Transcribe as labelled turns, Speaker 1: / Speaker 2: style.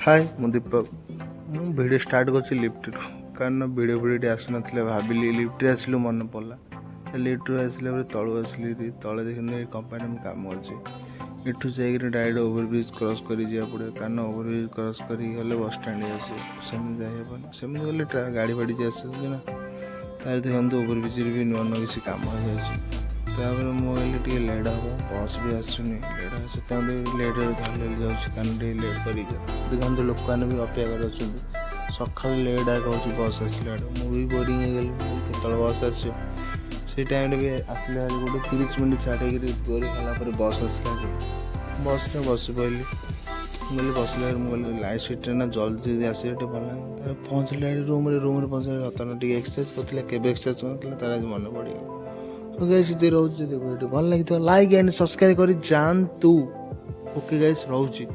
Speaker 1: हाय मु दीपक मु video start कर लिफ्ट कारण भिडियो आसना भाविली लिफ्ट आसलु मन पड़ा तो लिफ्ट आसला तलू आसली तले देखिए कंपानी में कम अच्छे इठू जाकर डायरेक्ट ओवरब्रिज क्रॉस कर पड़े कारण ओवरब्रिज क्रॉस कर बस स्टैंड आसे सेमती जाइबन सेमती गले गाड़ी फाड़ी आसे ना तार देखते ओवरब्रिज भी नुआ नुआ किसी कम हो जाए मुझे लेट हम बस भी आसुनी लेट आस लेट जाऊँ लेट कर देखते लोक मैंने भी अपेक्षा कर सका लेट आगे हो बस आसला मुझे बोरिंग के बस आस टाइम भी आसला गोटे 30 मिनट छाड़ी गोरी खाला बस आसला बस में बस पड़ली बोले बसला मुझे लाइट सीट ना जल्दी आसे भल पहुँचला रूम रूम पहुँचे हतन टे एक्सरसाइज करते के एक्सरसाइज करते तार आज मन पड़ेगा रोचे रोचे भल लगी लाइक एंड सब्सक्राइब कर जातु ओके गाइस रोची।